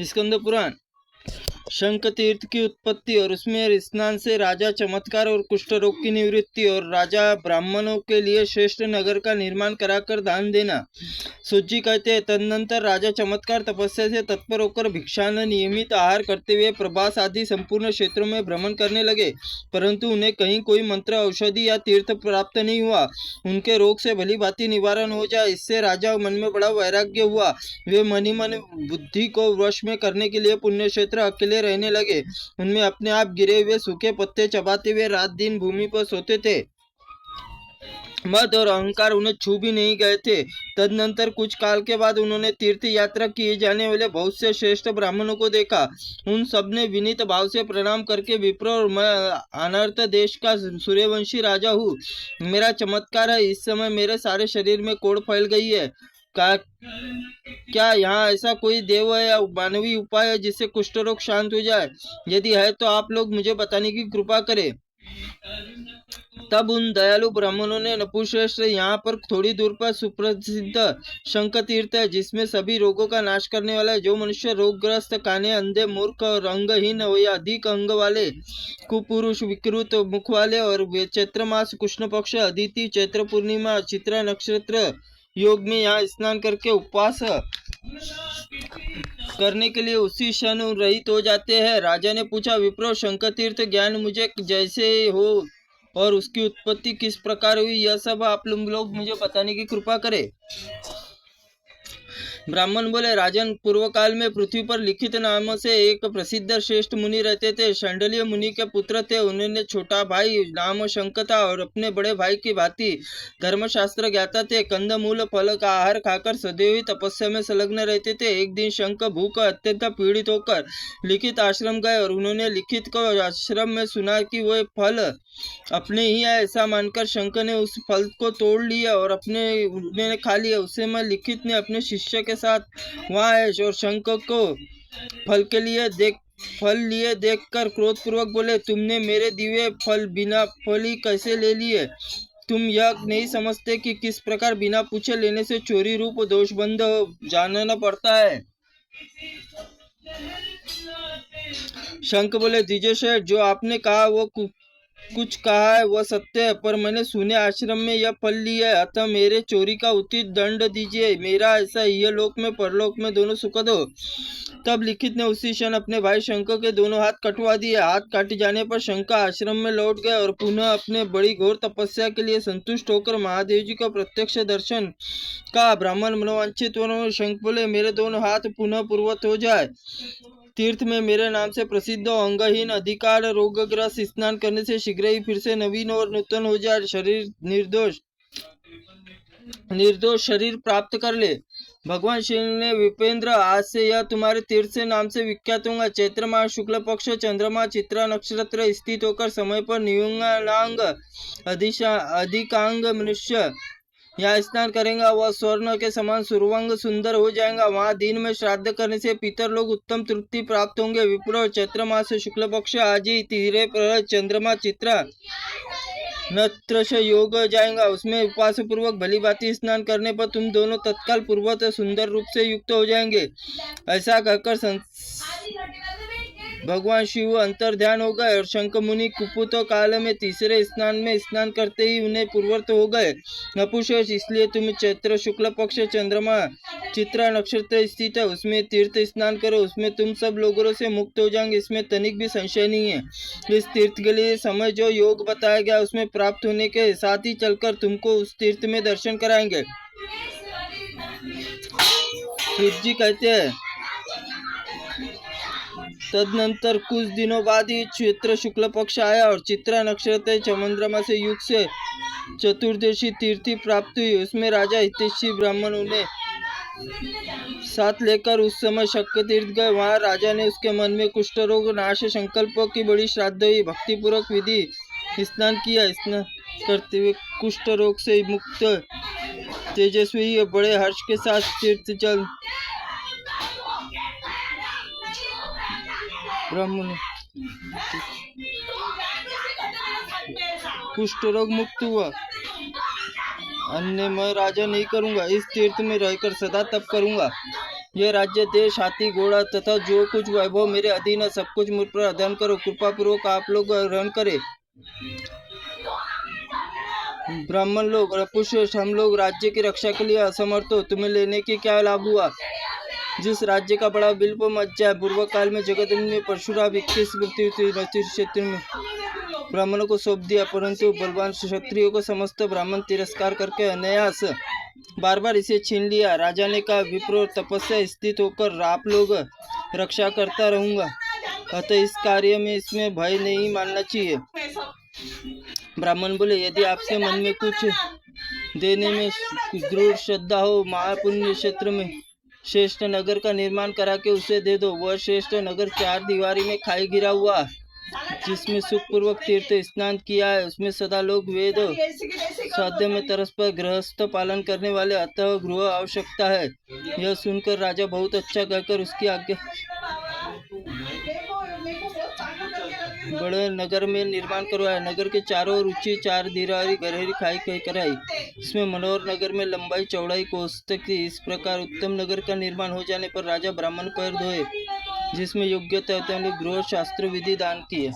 स्कंद पुराण। शंख तीर्थ की उत्पत्ति और उसमें स्नान से राजा चमत्कार और कुष्ठ रोग की निवृत्ति और राजा ब्राह्मणों के लिए श्रेष्ठ नगर का निर्माण कराकर दान देना। सूजी कहते हैं, तदनंतर राजा चमत्कार तपस्या से तत्पर होकर भिक्षान नियमित आहार करते हुए प्रभास आदि संपूर्ण क्षेत्रों में भ्रमण करने लगे, परंतु उन्हें कहीं कोई मंत्र औषधि या तीर्थ प्राप्त नहीं हुआ। उनके रोग से भली भांति निवारण हो जाए, इससे राजा मन में बड़ा वैराग्य हुआ। वे मनी मन बुद्धि को वश में करने के लिए पुण्य क्षेत्र अकेले रहने लगे। उनमें अपने आप गिरे हुए सूखे पत्ते चबाते हुए रात दिन भूमि पर सोते थे। मद और अहंकार उन्हें छू भी नहीं गए थे। तदनंतर कुछ काल के बाद उन्होंने तीर्थ यात्रा किए जाने वाले बहुत से श्रेष्ठ ब्राह्मणों को देखा। उन सब ने विनीत भाव से प्रणाम करके, विप्र और मैं अनर्थ देश का सूर्यवंशी राजा हूँ, मेरा चमत्कार है, इस समय मेरे सारे शरीर में कोढ़ फैल गई है। क्या यहाँ ऐसा कोई देव है या मानवीय उपाय है जिससे कुष्ठ रोग शांत हो जाए? यदि है तो आप लोग मुझे बताने की कृपा करें। तब उन दयालु ब्राह्मणों ने नपुश्रेष्ठ, यहाँ पर थोड़ी दूर पर सुप्रसिद्ध शंख तीर्थ है, जिसमें सभी रोगों का नाश करने वाला है। जो मनुष्य रोगग्रस्त, काने, अंधे, मूर्ख और अंगहीन हो या अधिक अंग वाले, कुपुरुष, विकृत मुख वाले और चैत्र मास, कृष्ण पक्ष, अदिति, चैत्र पूर्णिमा, चित्रा नक्षत्र योग में यहाँ स्नान करके उपवास करने के लिए उसी क्षण रहित हो जाते हैं। राजा ने पूछा, विप्रो, शंख तीर्थ ज्ञान मुझे जैसे हो और उसकी उत्पत्ति किस प्रकार हुई, यह सब आप लोग मुझे बताने की कृपा करें। ब्राह्मण बोले, राजन, पूर्व काल में पृथ्वी पर लिखित नाम से एक प्रसिद्ध श्रेष्ठ मुनि रहते थे। शांडल्य मुनि के पुत्र थे। उन्होंने छोटा भाई नाम शंख था और अपने बड़े भाई की भांति धर्मशास्त्र ज्ञाता थे। कंद मूल फल का आहार खाकर सदैव ही तपस्या में संलग्न रहते थे। एक दिन शंख भूख अत्यंत पीड़ित होकर लिखित आश्रम गए और उन्होंने लिखित को आश्रम में सुना कि वह फल अपने ही है। ऐसा मानकर शंख ने उस फल को तोड़ लिया और उन्होंने खा लिया। उसे मैं लिखित ने अपने शिष्य के साथ वहाँ है और शंख को फल लिए देखकर क्रोधपूर्वक बोले, तुमने मेरे दिए फल बिना फली कैसे ले लिए? तुम यह नहीं समझते कि किस प्रकार बिना पूछे लेने से चोरी रूप दोषबंध जानना पड़ता है। शंख बोले, द्विजय श्रेष्ठ, जो आपने कहा वो कुछ कहा है वह सत्य है, पर मैंने सुने आश्रम में यह फल लिया है, अतः मेरे चोरी का उचित दंड दीजिए। मेरा ऐसा यह लोक में परलोक में दोनों सुखद हो। तब लिखित ने उसी क्षण अपने भाई शंख के दोनों हाथ कटवा दिए। हाथ काटे जाने पर शंख आश्रम में लौट गए और पुनः अपने बड़ी घोर तपस्या के लिए संतुष्ट होकर महादेव जी का प्रत्यक्ष दर्शन का ब्राह्मण मनोवांछित। शंख बोले, मेरे दोनों हाथ पुनः पूर्वत हो जाए। तीर्थ में मेरे नाम से प्रसिद्ध अंगहीन अधिकार रोगग्रस्त स्नान करने से शीघ्र ही फिर से नवीन और नूतन हो जाए। शरीर निर्दोष शरीर प्राप्त कर ले। भगवान श्री ने, विपेंद्र, आज से यह तुम्हारे तीर्थ से नाम से विख्यात होगा। चैत्र मास शुक्ल पक्ष चंद्रमा चित्रा नक्षत्र स्थित होकर समय पर न्यूनांग अधिकांग मनुष्य यहाँ स्नान करेगा, वह स्वर्ण के समान सुरवंग सुंदर हो जाएगा। वहाँ दिन में श्राद्ध करने से पितर लोग उत्तम तृप्ति प्राप्त होंगे। विप्र, चैत्र मास शुक्ल पक्ष आज ही तीरे पर चंद्रमा चित्रा नक्षत्र योग जाएगा। उसमें उपवास पूर्वक भली भांति स्नान करने पर तुम दोनों तत्काल पूर्वत सुंदर रूप से युक्त हो जाएंगे। ऐसा कहकर भगवान शिव अंतर ध्यान हो गए और शंख मुनि कुपुत काल में तीसरे स्नान में स्नान करते ही उन्हें पूर्वत हो गए। नपुंसक, इसलिए तुम चैत्र शुक्ल पक्ष चंद्रमा चित्रा नक्षत्र स्थित है उसमें तीर्थ स्नान करो। उसमें तुम सब लोगों से मुक्त हो जाएंगे, इसमें तनिक भी संशय नहीं है। इस तीर्थ के लिए समय जो योग बताया गया उसमें प्राप्त होने के साथ ही चलकर तुमको उस तीर्थ में दर्शन कराएंगे। शिव जी कहते हैं, तदनंतर कुछ दिनों बाद ही चैत्र शुक्ल पक्ष आया और चित्रा नक्षत्र चंद्रमा से युग से चतुर्दशी तीर्थी प्राप्त हुई। उसमें राजा हितैषी ब्राह्मण उन्हें साथ लेकर उस समय शंख तीर्थ गए। वहां राजा ने उसके मन में कुष्ठ रोग नाश संकल्पों की बड़ी श्राद्ध हुई। भक्तिपूर्वक विधि स्नान किया। स्नान करते हुए कुष्ठ रोग से मुक्त तेजस्वी और बड़े हर्ष के साथ तीर्थ जल ब्राह्मण कुष्ठ रोग मुक्त हुआ। अन्य मैं राजा नहीं करूंगा, इस तीर्थ में रहकर सदा तप करूंगा। यह राज्य, देश, हाथी, घोड़ा तथा जो कुछ वैभव मेरे अधीन है, सब कुछ मुझ पर अध्ययन करो। कृपा पूर्वक आप लोग ग्रहण करें। ब्राह्मण लोग, नपुंसक, हम लोग राज्य की रक्षा के लिए असमर्थ हो, तुम्हें लेने की क्या लाभ हुआ? जिस राज्य का बड़ा विल्प मच जाए। पूर्व काल में जगत में परशुराम 21 मृत्यु क्षेत्र में ब्राह्मणों को सौंप दिया, परंतु बलवान क्षत्रियों को समस्त ब्राह्मण तिरस्कार करके अनायास बार बार इसे छीन लिया। राजा ने कहा, विप्र, तपस्या स्थित होकर आप लोग रक्षा करता रहूंगा, अतः इस कार्य में इसमें भय नहीं मानना चाहिए। ब्राह्मण बोले, यदि आपके मन में कुछ देने में दृढ़ श्रद्धा हो, महापुण्य क्षेत्र में श्रेष्ठ नगर का निर्माण करा के उसे दे दो। वह श्रेष्ठ नगर 4 दीवारी में खाई गिरा हुआ, जिसमें सुखपूर्वक तीर्थ स्नान किया है, उसमें सदा लोग वेद स्वाध्याय में तरस पर गृहस्थ पालन करने वाले, अतः गृह आवश्यकता है। यह सुनकर राजा बहुत अच्छा कहकर उसकी आज्ञा बड़े नगर में निर्माण करवाया। नगर के चारों ओर ऊंची 4 दीवारी गहरी खाई कराई। इसमें मनोहर नगर में लंबाई चौड़ाई कोष्ठक थी। इस प्रकार उत्तम नगर का निर्माण हो जाने पर राजा ब्राह्मण पैर धोए, जिसमें योग्यता गृह शास्त्र विधि दान किए।